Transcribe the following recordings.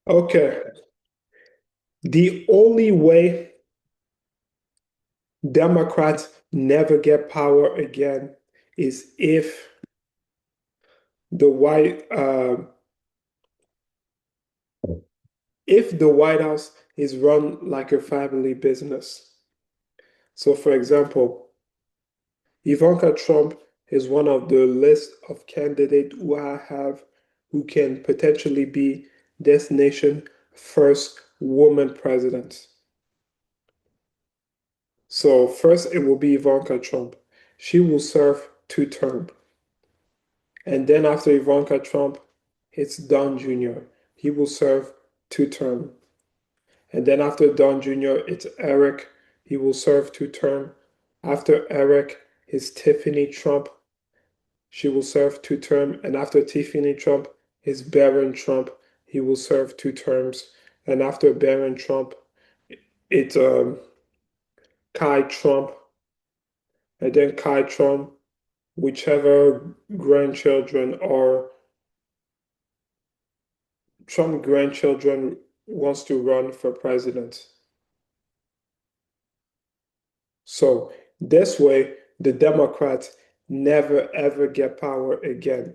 Okay. The only way Democrats never get power again is the White if the White House is run like a family business. So, for example, Ivanka Trump is one of the list of candidates who I have who can potentially be this nation first woman president. So first it will be Ivanka Trump. She will serve 2 terms. And then after Ivanka Trump, it's Don Jr. He will serve 2 terms. And then after Don Jr., it's Eric. He will serve 2 terms. After Eric is Tiffany Trump. She will serve 2 terms. And after Tiffany Trump is Barron Trump. He will serve 2 terms. And after Barron Trump, it's Kai Trump. And then Kai Trump, whichever grandchildren or Trump grandchildren wants to run for president. So this way, the Democrats never ever get power again.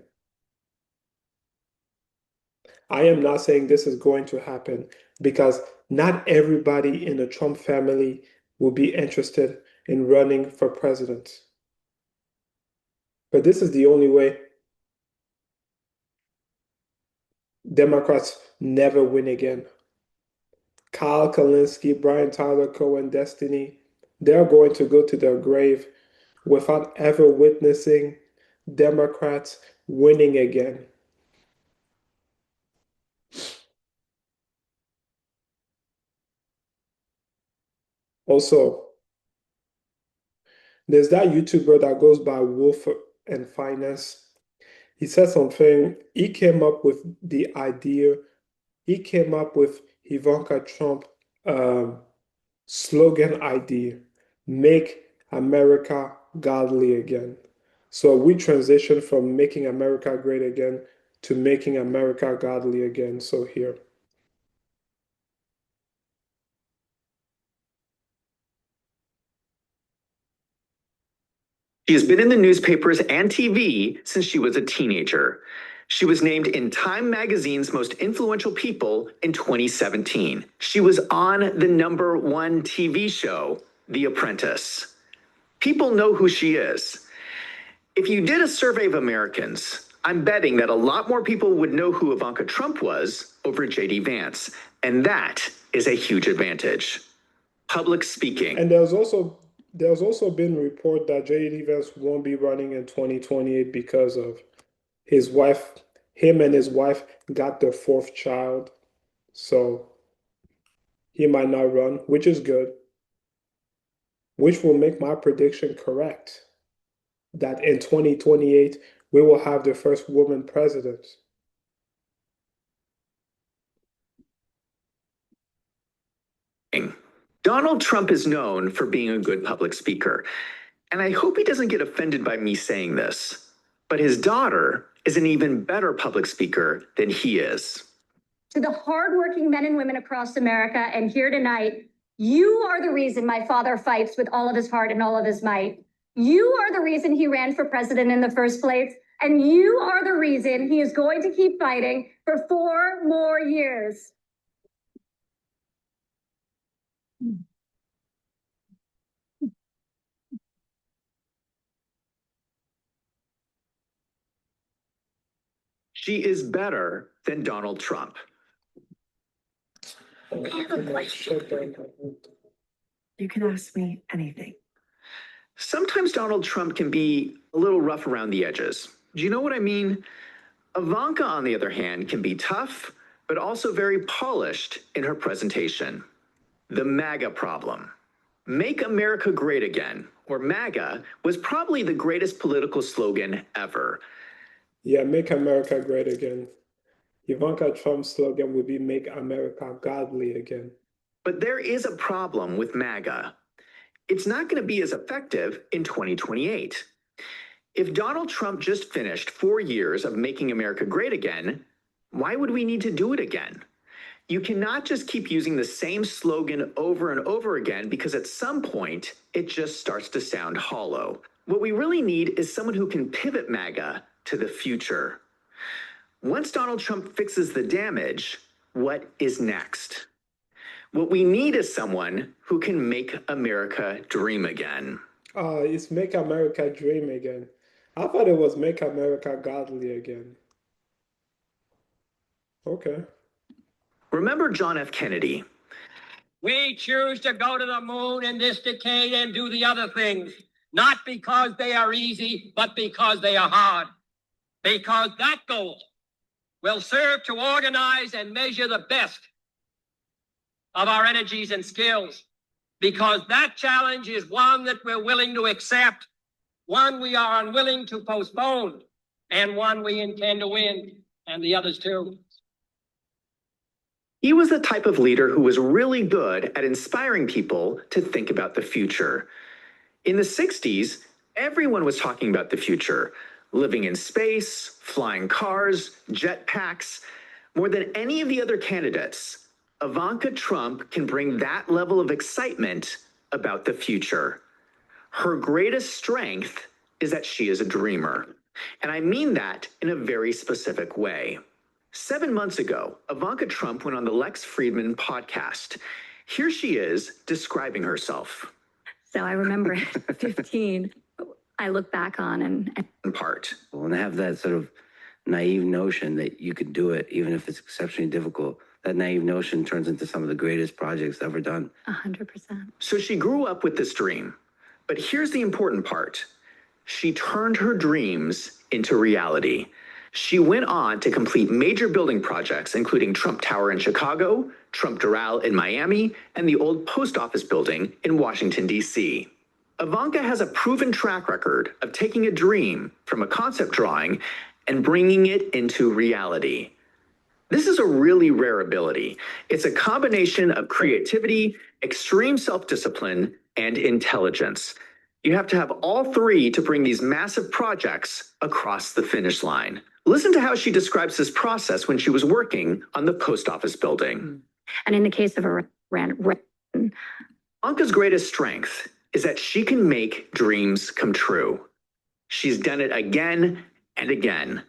I am not saying this is going to happen because not everybody in the Trump family will be interested in running for president. But this is the only way Democrats never win again. Kyle Kalinske, Brian Tyler Cohen, Destiny, they're going to go to their grave without ever witnessing Democrats winning again. Also, there's that YouTuber that goes by Wolf and Finance. He said something, he came up with the idea, he came up with Ivanka Trump um, slogan idea, make America godly again. So we transition from making America great again to making America godly again. So here. She has been in the newspapers and TV since she was a teenager. She was named in Time magazine's most influential people in 2017. She was on the #1 TV show, The Apprentice. People know who she is. If you did a survey of Americans, I'm betting that a lot more people would know who Ivanka Trump was over J.D. Vance, and that is a huge advantage. Public speaking. And there's also been report that J.D. Vance won't be running in 2028 because of his wife, him and his wife got their fourth child. So he might not run, which is good, which will make my prediction correct that in 2028 we will have the first woman president. Donald Trump is known for being a good public speaker, and I hope he doesn't get offended by me saying this, but his daughter is an even better public speaker than he is. To the hardworking men and women across America and here tonight, you are the reason my father fights with all of his heart and all of his might. You are the reason he ran for president in the first place, and you are the reason he is going to keep fighting for 4 more years. She is better than Donald Trump. I have a question. You can ask me anything. Sometimes Donald Trump can be a little rough around the edges. Do you know what I mean? Ivanka, on the other hand, can be tough, but also very polished in her presentation. The MAGA problem. Make America Great Again, or MAGA, was probably the greatest political slogan ever. Yeah, make America great again. Ivanka Trump's slogan would be make America godly again. But there is a problem with MAGA. It's not going to be as effective in 2028. If Donald Trump just finished 4 years of making America great again, why would we need to do it again? You cannot just keep using the same slogan over and over again because at some point it just starts to sound hollow. What we really need is someone who can pivot MAGA to the future. Once Donald Trump fixes the damage, what is next? What we need is someone who can make America dream again. It's Make America Dream Again. I thought it was Make America Godly Again. Okay. Remember John F. Kennedy? We choose to go to the moon in this decade and do the other things, not because they are easy, but because they are hard. Because that goal will serve to organize and measure the best of our energies and skills. Because that challenge is one that we're willing to accept, one we are unwilling to postpone, and one we intend to win, and the others too. He was the type of leader who was really good at inspiring people to think about the future. In the 60s, everyone was talking about the future, living in space, flying cars, jetpacks. More than any of the other candidates, Ivanka Trump can bring that level of excitement about the future. Her greatest strength is that she is a dreamer. And I mean that in a very specific way. 7 months ago, Ivanka Trump went on the Lex Friedman podcast. Here she is describing herself. So I remember at 15, I look back on and In part. And have that sort of naive notion that you could do it, even if it's exceptionally difficult. That naive notion turns into some of the greatest projects ever done. 100%. So she grew up with this dream. But here's the important part. She turned her dreams into reality. She went on to complete major building projects, including Trump Tower in Chicago, Trump Doral in Miami, and the old post office building in Washington, D.C. Ivanka has a proven track record of taking a dream from a concept drawing and bringing it into reality. This is a really rare ability. It's a combination of creativity, extreme self-discipline, and intelligence. You have to have all three to bring these massive projects across the finish line. Listen to how she describes this process when she was working on the post office building. And in the case of Ivanka's greatest strength is that she can make dreams come true. She's done it again and again.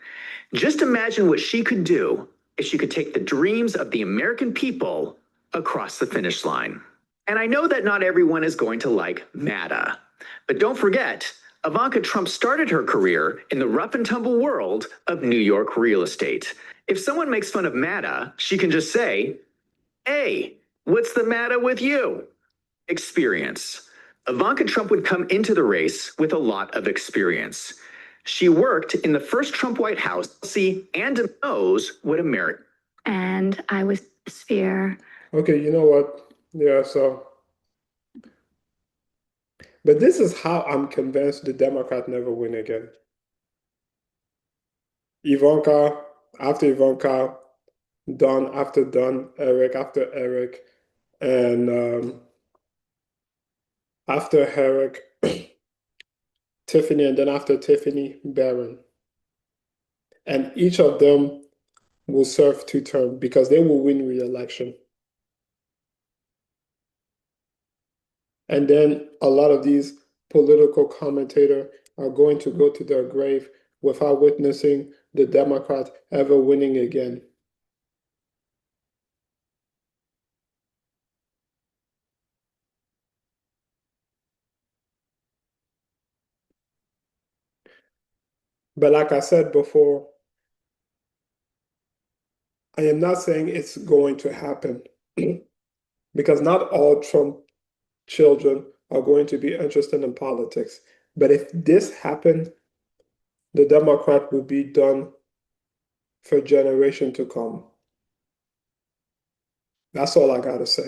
Just imagine what she could do if she could take the dreams of the American people across the finish line. And I know that not everyone is going to like MAGA, but don't forget, Ivanka Trump started her career in the rough and tumble world of New York real estate. If someone makes fun of MAGA, she can just say, "Hey, what's the matter with you?" Experience. Ivanka Trump would come into the race with a lot of experience. She worked in the first Trump White House, and knows what America. and I was sphere. Okay, you know what? Yeah, so. But this is how I'm convinced the Democrat never win again. Ivanka, after Ivanka, Don after Don, Eric after Eric, and after Eric, Tiffany, and then after Tiffany, Barron. And each of them will serve 2 terms because they will win re-election. And then a lot of these political commentators are going to go to their grave without witnessing the Democrat ever winning again. But like I said before, I am not saying it's going to happen because not all Trump children are going to be interested in politics. But if this happened, the Democrat will be done for a generation to come. That's all I gotta say.